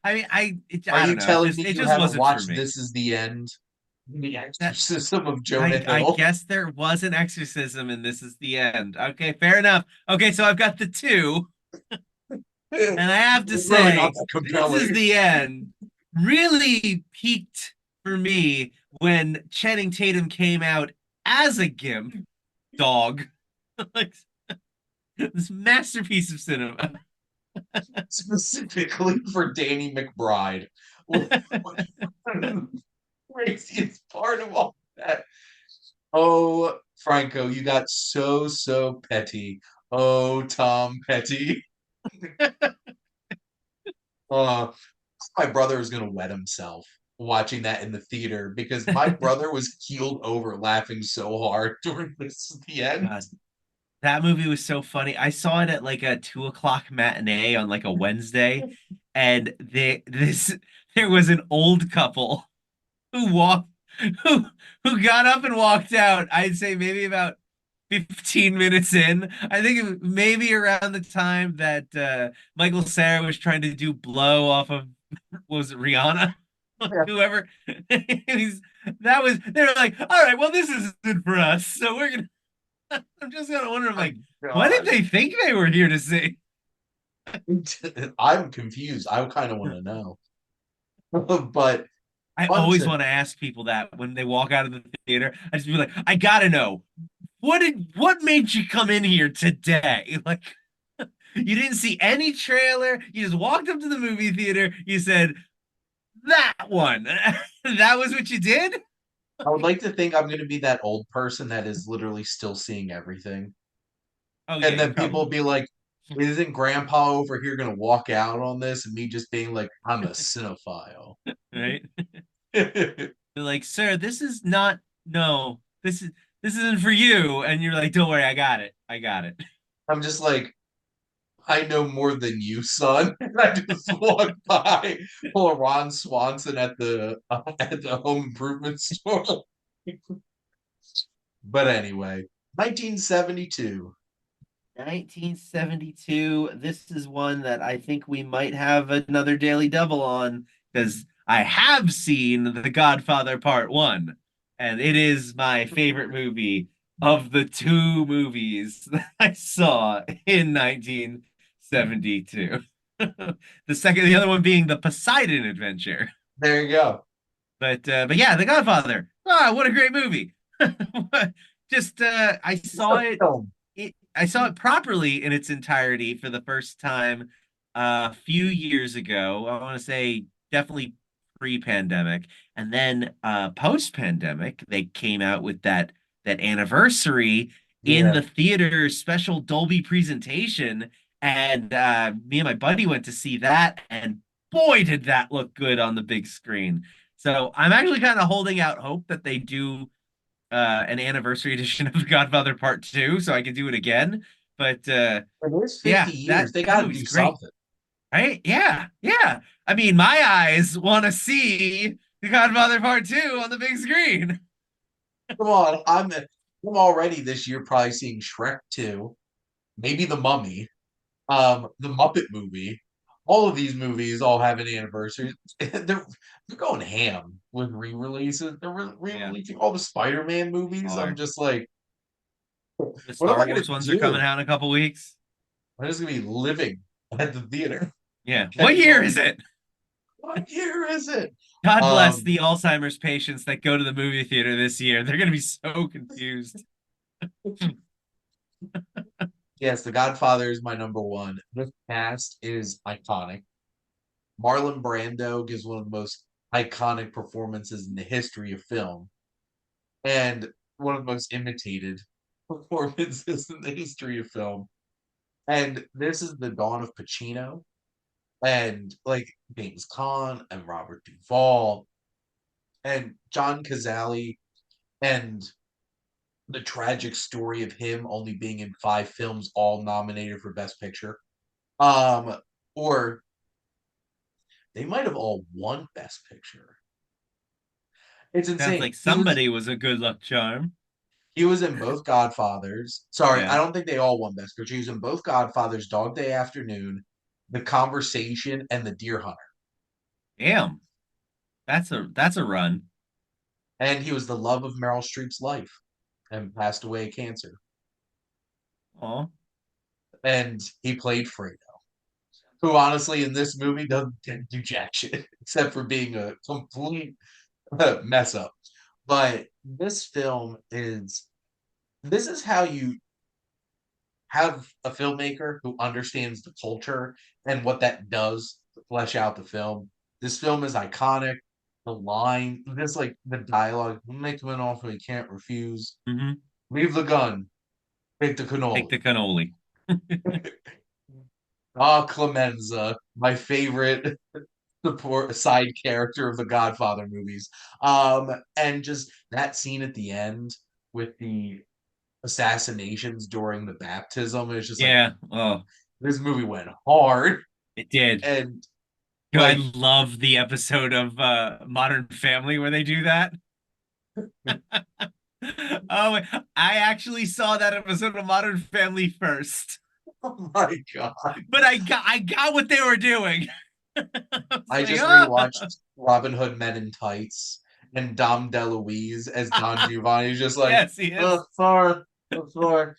Are I you don't know. telling me It you just haven't wasn't for watched me. This Is the End? The That Exorcism of Jonah I Hill? guess there was an exorcism and this is the end. Okay, fair enough. Okay, so I've got the two, and I have to Really not say, that this is compelling. the end. Really peaked for me when Channing Tatum came out as a gimp dog. Like this masterpiece of cinema. Specifically for Danny McBride. What the craziest part of all that? Oh, Franco, you got so petty. Oh, Tom Petty. Uh, my brother is gonna wet himself watching that in the theater because my brother was keeled over laughing so hard during this the end. God, that movie was so funny. I saw it at like a 2 o'clock matinee on like a Wednesday, and there was an old couple who walked who who got up and walked out. I'd say maybe about 15 minutes in. I think maybe around the time that Michael Cera was trying to do blow off of was it Rihanna? Whoever he's that was they were like, all right, well, this isn't for us. So we're gonna I'm just gonna wonder, I'm My like, what did God. they think they were here to see? I'm confused. I kind of want to know. But I on always to want to ask people that when they walk out of the theater. I just be like, I gotta know, what made you come in here today? Like you didn't see any trailer. You just walked up to the movie theater. You said, that one. That was what you did? I would like to think I'm going to be that old person that is literally still seeing everything. Oh, yeah, And you then people will probably be will. like, isn't grandpa over here going to walk out on this? And me just being like, I'm a cinephile. Right? I'm They're like, sir, this is not, no, this isn't for you. And you're like, don't worry, I got it. I got it. just like, I know more than you, son. And I just walk by or Ron Swanson at the home improvement store. But anyway, 1972. 1972. This is one that I think we might have another daily double on because I have seen The Godfather Part 1, and it is my favorite movie of the two movies that I saw in 1972. The other one being The Poseidon Adventure. There you go. But yeah, The Godfather. Ah, what a great movie. Just It's a film. I saw it properly in its entirety for the first time a few years ago. I want to say definitely pre-pandemic. And then post-pandemic, they came out with that anniversary in Yeah. the theater special Dolby presentation. And me and my buddy went to see that, and boy, did that look good on the big screen. So I'm actually kind of holding out hope that they do an anniversary edition of The Godfather Part 2 so I can do it again. But It is 50 yeah, years. They that got to movie's do great. something. Right? Yeah. Yeah. I mean, my eyes want to see The Godfather Part 2 on the big screen. Come on, I'm already this year probably seeing Shrek 2, maybe The Mummy, the Muppet movie. All of these movies all have an anniversary. They're going ham with re-releases. They're Yeah, re-releasing all the Spider-Man movies. I'm are. just like, The what am Star I gonna Wars ones are coming do? out in a couple weeks. I'm just gonna be living at the theater. Yeah. What Getting year all is these. it? What year is it? God bless Um, the Alzheimer's patients that go to the movie theater this year. They're going to be so confused. yes, The Godfather is my number one. This cast is iconic. Marlon Brando gives one of the most iconic performances in the history of film, and one of the most imitated performances in the history of film. And this is the dawn of Pacino and like James Caan and Robert Duvall and John Cazale and the tragic story of him only being in five films, all nominated for Best Picture. Um, or they might have all won Best Picture. It's Sounds insane. like somebody was a good luck charm. He was in both Godfathers. Sorry, I Yeah. don't think they all won Best Picture. He was in both Godfathers, Dog Day Afternoon, The Conversation, and The Deer Hunter. Damn. That's a run. And he was the love of Meryl Streep's life and passed away of cancer. Oh. And he played Fredo, who honestly in this movie doesn't do jack shit except for being a complete mess up. But this is how you have a filmmaker who understands the culture and what that does to flesh out the film. This film is iconic. The line, just like the dialogue, make him an offer he can't refuse. Hmm. Leave the gun, take the Take cannoli. the cannoli. Ah, Clemenza, my favorite support side character of the Godfather movies. And just that scene at the end with the assassinations during the baptism is just like Yeah. Oh, this movie went hard. it did. And I like love the episode of Modern Family where they do that. Oh, I actually saw that episode of Modern Family first, oh my god. but I got what they were doing. I was I like, just oh, rewatched Robin Hood Men in Tights and Dom DeLuise as Don Giovanni. He's just like, yes, he is. sorry, sorry.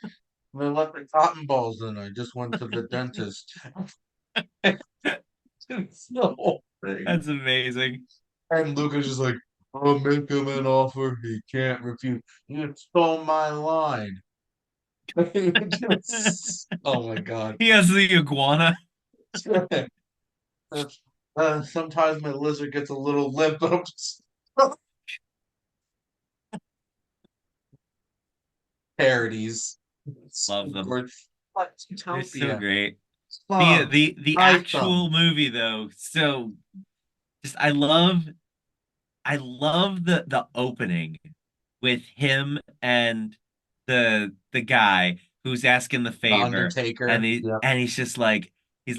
They left the cotton balls in. I just went to the dentist. It's the whole thing. That's amazing. And Luca's just like, I'll make him an offer he can't refuse. You stole my line. Oh my god. He has the iguana. Sometimes my lizard gets a little limp, but I'm just parodies. Love them. Like They're so Utopia. great. The Mom, the the I thumb. actual movie though, so just I love the opening with him and the guy who's asking the The favor, and Undertaker. he Yep. and he's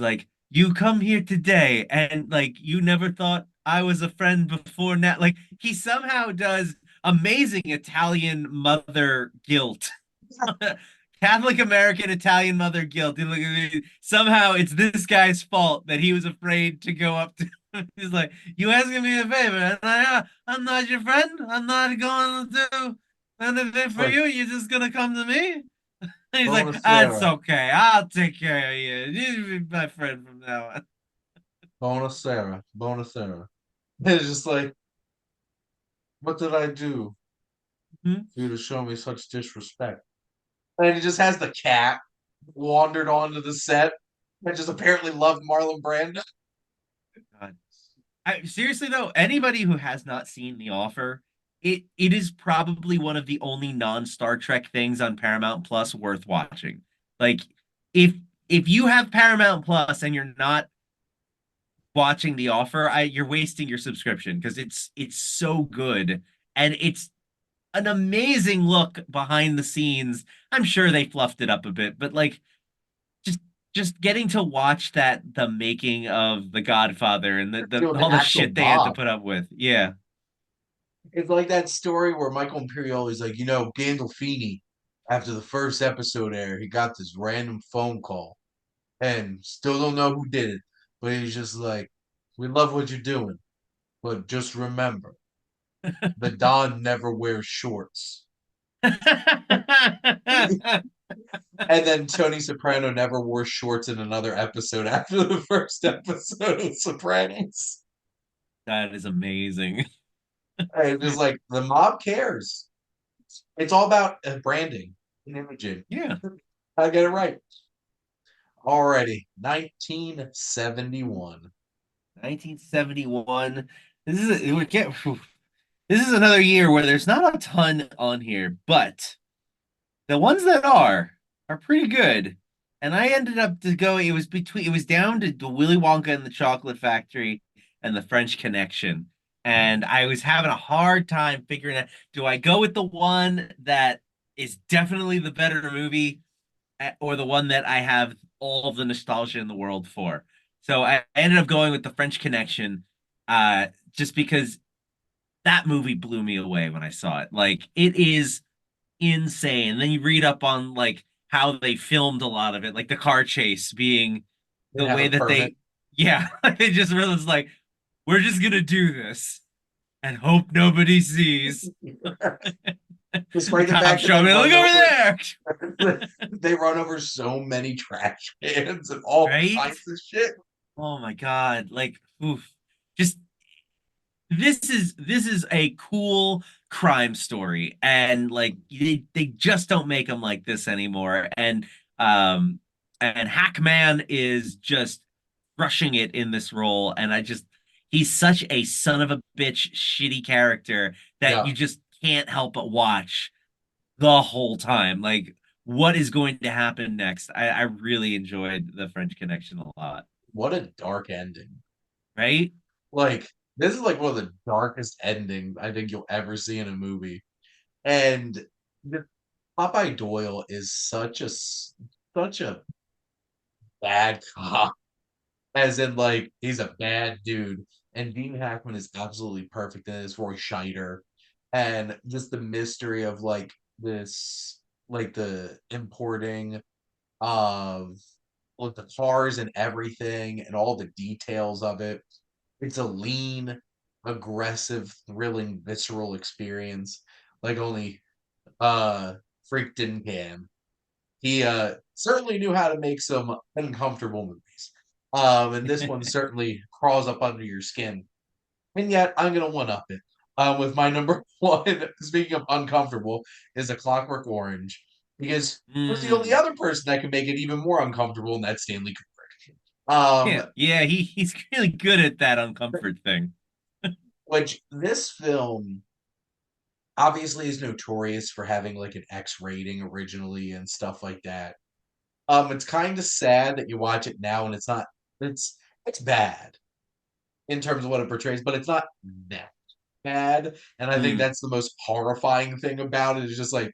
like you come here today and like you never thought I was a friend before now. Like he somehow does amazing Italian mother guilt. Catholic American Italian mother guilt. Somehow it's this guy's fault that he was afraid to go up to. He's like, "You asking me a favor, and I'm not your friend. I'm not going to do anything for Like, you. You're just gonna come to me." And he's like, "That's Bonacera. okay. I'll take care of you. You be my friend from now on." Bonacera. Bonacera. It's just like, what did I do? Hmm? for you to show me such disrespect. And he just has the cat wandered onto the set and just apparently loved Marlon Brando. God. Seriously though, anybody who has not seen The Offer, it is probably one of the only non-Star Trek things on Paramount Plus worth watching. Like if if you have Paramount Plus and you're not watching The Offer, you're wasting your subscription because it's so good and it's an amazing look behind the scenes. I'm sure they fluffed it up a bit, but like just just getting to watch that the making of The Godfather and You know, all the the actual shit they had to mob. put up with. Yeah. It's like that story where Michael Imperioli is like, Gandolfini, after the first episode air, he got this random phone call and still don't know who did it. But he's just like, we love what you're doing, but just remember, the Don never wears shorts. And then Tony Soprano never wore shorts in another episode after the first episode of Sopranos. That is amazing. And just like the mob cares. It's all about branding and imaging. Yeah. I get it right. Alrighty, 1971. 1971. This is another year where there's not a ton on here, but the ones that are pretty good. And I ended up to go, it was down to the Willy Wonka and the Chocolate Factory and the French Connection. And I was having a hard time figuring out, do I go with the one that is definitely the better movie or the one that I have all of the nostalgia in the world for? So I ended up going with the French Connection, just because that movie blew me away when I saw it. Like it is insane. Then you read up on like how they filmed a lot of it, like the car chase being Didn't the have way a that permit. yeah, they just realized like we're just gonna do this and hope nobody sees. The Despite the cops fact that show they me, look run over over there, they run over so many trash cans and all right? kinds of shit. Oh my God, like oof. Just this is a cool crime story and like they just don't make them like this anymore um and Hackman is just crushing it in this role and I just he's such a son of a bitch shitty character that Yeah. you just can't help but watch the whole time like what is going to happen next. I really enjoyed the French Connection a lot, What a dark ending. right? Like, this is like one of the darkest endings I think you'll ever see in a movie. And the Popeye Doyle is such a bad cop, as in like he's a bad dude. And Dean Hackman is absolutely perfect in this Roy Scheider, and just the mystery of like this, like the importing of like the cars and everything, and all the details of it. It's a lean, aggressive, thrilling, visceral experience like only Freakton can. He certainly knew how to make some uncomfortable movies. And this one certainly crawls up under your skin. And yet, I'm gonna one up it. With my number one, speaking of uncomfortable, is A Clockwork Orange, because who's the only Mm. other person that can make it even more uncomfortable, and that's Stanley Kubrick. Yeah, he's really good at that uncomfort thing. Which this film obviously is notorious for having like an X rating originally and stuff like that. It's kind of sad that you watch it now and it's it's bad in terms of what it portrays, but it's not that bad. And I think Mm, that's the most horrifying thing about it is just like,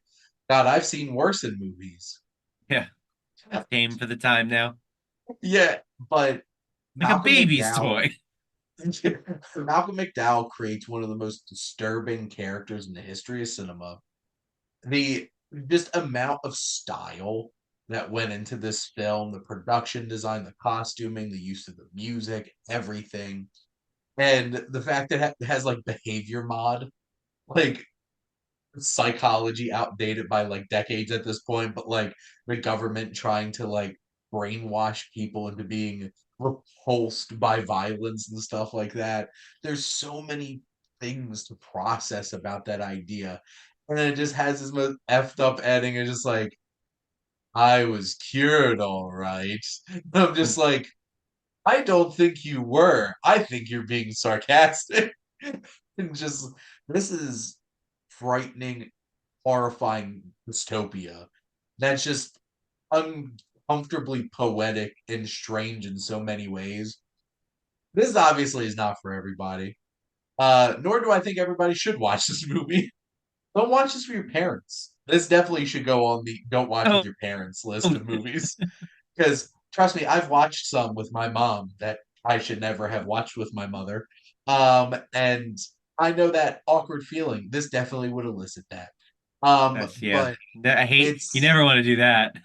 God, I've seen worse in movies. yeah, it's tame for the time now, Yeah, but like a Malcolm baby's McDowell toy. Malcolm McDowell creates one of the most disturbing characters in the history of cinema. The just amount of style that went into this film, the production design, the costuming, the use of the music, everything, and the fact that it has like behavior mod, like psychology outdated by like decades at this point, but like the government trying to like brainwash people into being repulsed by violence and stuff like that. There's so many things to process about that idea. and then it just has this most effed up ending, and just like, I was cured, all right. I'm just like, I don't think you were. I think you're being sarcastic. And just, this is frightening, horrifying dystopia that's just uncomfortably poetic and strange in so many ways. This obviously is not for everybody. Nor do I think everybody should watch this movie. Don't watch this for your parents. This definitely should go on the don't watch with Oh, your parents list of movies. Because trust me, I've watched some with my mom that I should never have watched with my mother. And I know that awkward feeling. This definitely would elicit that. that's yeah. But I hate you it's never want to do that.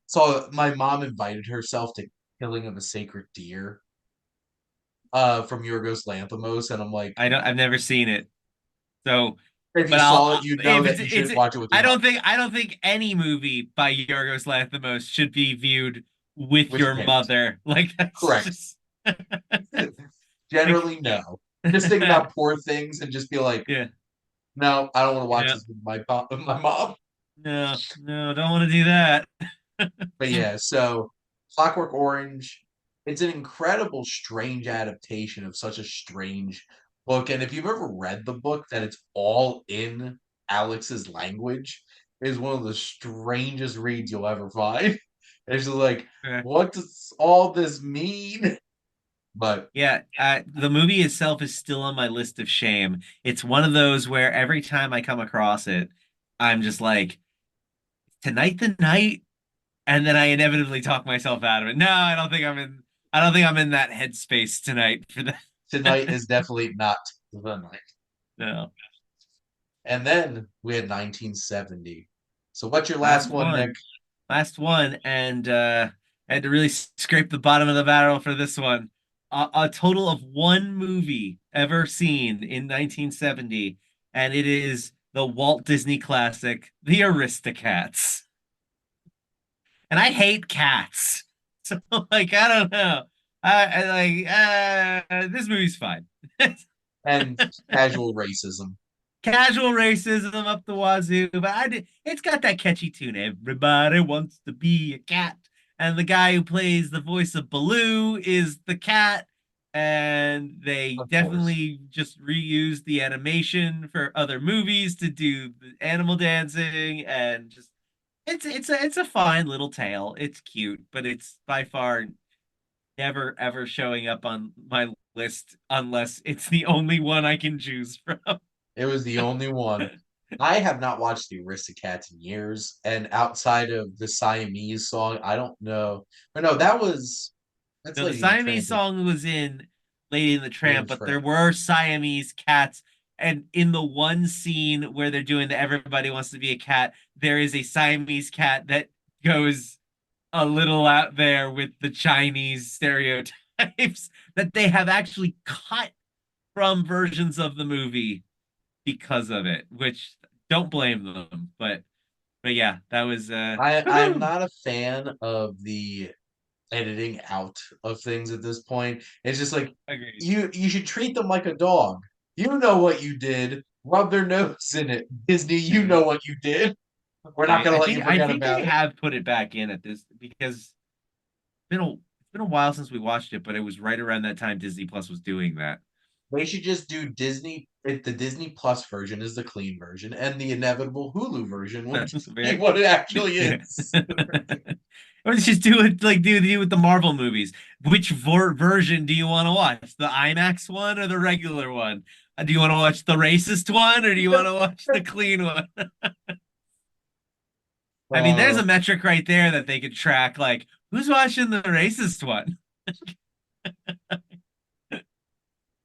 so my mom invited herself to Killing of a Sacred Deer from Yorgos Lanthimos, and I'm like, I've never seen it. So, if you but saw it, you'd know if that you it's shouldn't watch it with your mom. I don't think any movie by Yorgos Lanthimos should be viewed with With your your parents. mother. Like that's Correct. just like Generally, no. Just think about poor things and just be like, yeah, no, I don't want to watch yeah. this with my mom. No, no, don't want to do that. But yeah, so Clockwork Orange, it's an incredible, strange adaptation of such a strange book. And if you've ever read the book, that it's all in Alex's language is one of the strangest reads you'll ever find. It's just like, Yeah. what does all this mean? But Yeah, the movie itself is still on my list of shame. It's one of those where every time I come across it, I'm just like, tonight the night, and then I inevitably talk myself out of it. No, I don't think I'm in that headspace tonight for tonight that. is definitely not the night. No. And then we had 1970. So what's your last Last one, Nick? one. Last one, and I had to really scrape the bottom of the barrel for this one. A total of one movie ever seen in 1970, and it is the Walt Disney classic, The Aristocats. And I hate cats, so like I don't know. This movie's fine. And casual racism. Casual racism up the wazoo, but it's got that catchy tune. Everybody wants to be a cat. And the guy who plays the voice of Baloo is the cat. And they Of course. definitely just reused the animation for other movies to do the animal dancing and just it's a fine little tale. It's cute, but it's by far never ever showing up on my list unless it's the only one I can choose from. It was the only one. I have not watched the Aristocats in years, and outside of the Siamese song, I don't know. But no, that's No, the Lady and the Siamese Tramp. song was in Lady and the Lady and Tramp, the but there Tramp. were Siamese cats. And in the one scene where they're doing the everybody wants to be a cat, there is a Siamese cat that goes a little out there with the Chinese stereotypes that they have actually cut from versions of the movie because of it, which don't blame them. But yeah, that was I'm not a fan of the editing out of things at this point. It's just like agreed. you should treat them like a dog. You know what you did. Rub their nose in it. Disney, you Yeah. know what you did. We're not gonna let you I forget think they about it. have put it back in at this because it's been a while since we watched it, but it was right around that time Disney Plus was doing that. They should just do Disney. If the Disney Plus version is the clean version, and the inevitable Hulu version would That's just be fair. what it actually Yeah. is. Or just do it like do with the Marvel movies. Which version do you want to watch? The IMAX one or the regular one? Do you want to watch the racist one or do you want to watch the clean one? I mean, there's Uh, a metric right there that they could track. Like, who's watching the racist one?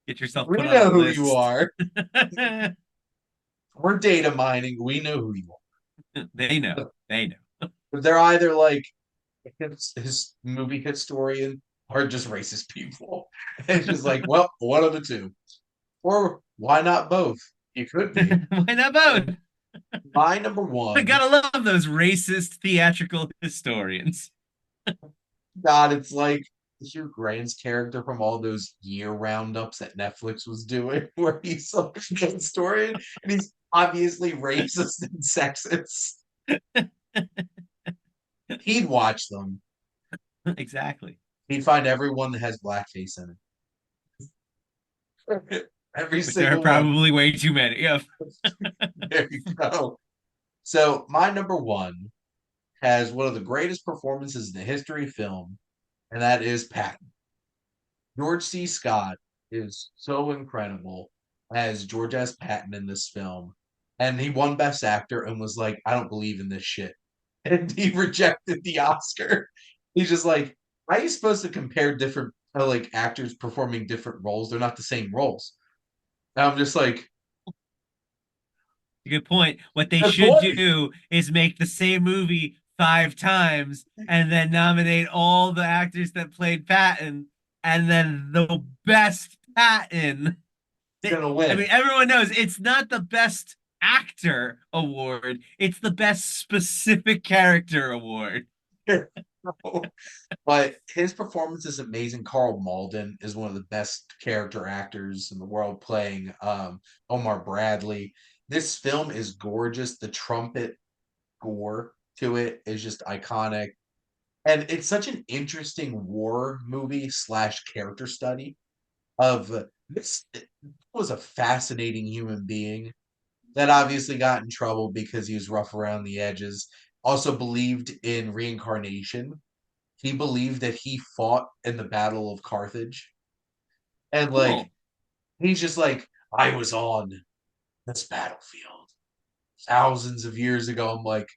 Get yourself we put on a know who you list. are. We're data mining. We know who you They know. are. They know. But they're either like his movie historian or just racist people. It's just like, well, one of the two. Or why not both? You could be. Why not both? My number I one, gotta love those racist theatrical historians. God, it's like Hugh Grant's character from all those year roundups that Netflix was doing, where he's some historian and he's obviously racist and sexist. He'd watch them. Exactly. He'd find everyone that has blackface in it. Every Which there are single one. probably way too many of. There you go. So my number one has one of the greatest performances in the history of film, and that is Patton. George C. Scott is so incredible as George S. Patton in this film. And he won Best Actor and was like, I don't believe in this shit. And he rejected the Oscar. He's just like, how are you supposed to compare different like actors performing different roles? They're not the same roles. And I'm just like, Good point. What they good should point. do is make the same movie 5 times and then nominate all the actors that played Patton, and then the best Patton. Gonna I mean, win. everyone knows it's not the best actor award, it's the best specific character award. But his performance is amazing. Carl Malden is one of the best character actors in the world, playing Omar Bradley. This film is gorgeous. The trumpet score to it is just iconic. And it's such an interesting war movie slash character study of this was a fascinating human being that obviously got in trouble because he was rough around the edges. Also believed in reincarnation. He believed that he fought in the Battle of Carthage. And like Cool. he's just like, I was on this battlefield thousands of years ago. I'm like,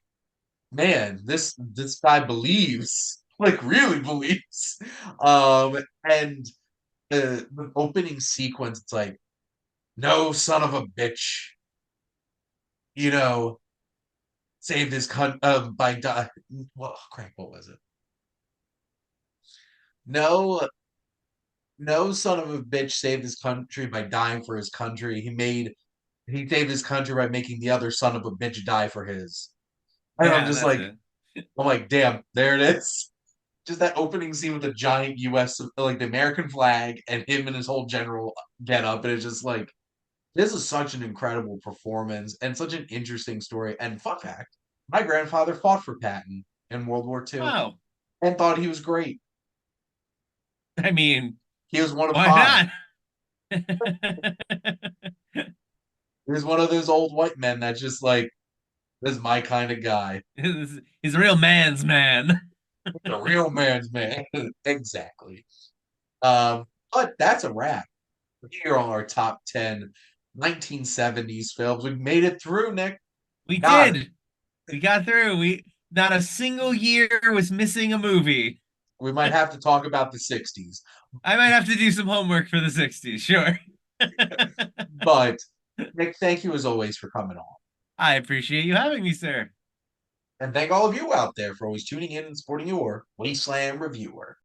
man, this guy believes, like really believes. And the opening sequence, it's like, no son of a bitch, you know, saved his by well, crap, what was it? No, no son of a bitch saved his country by dying for his country. He saved his country by making the other son of a bitch die for his. And Yeah, that's it. I'm like, damn, there it is. Just that opening scene with the giant U.S. like the American flag and him and his whole general get up, and it's just like this is such an incredible performance and such an interesting story. And fun fact, my grandfather fought for Patton in World War II Oh, and thought he was great. I mean, He was one of why five. not? He was one of those old white men that's just like, this is my kind of guy. He's a real man's man. The real man's man. Exactly. But that's a wrap. Here on our top 10 1970s films. We made it through, Nick. We Got it. did. We got through. We not a single year was missing a movie. We might have to talk about the 60s. I might have to do some homework for the 60s, sure. But, Nick, thank you as always for coming on. I appreciate you having me, sir. And thank all of you out there for always tuning in and supporting your Wasteland Reviewer.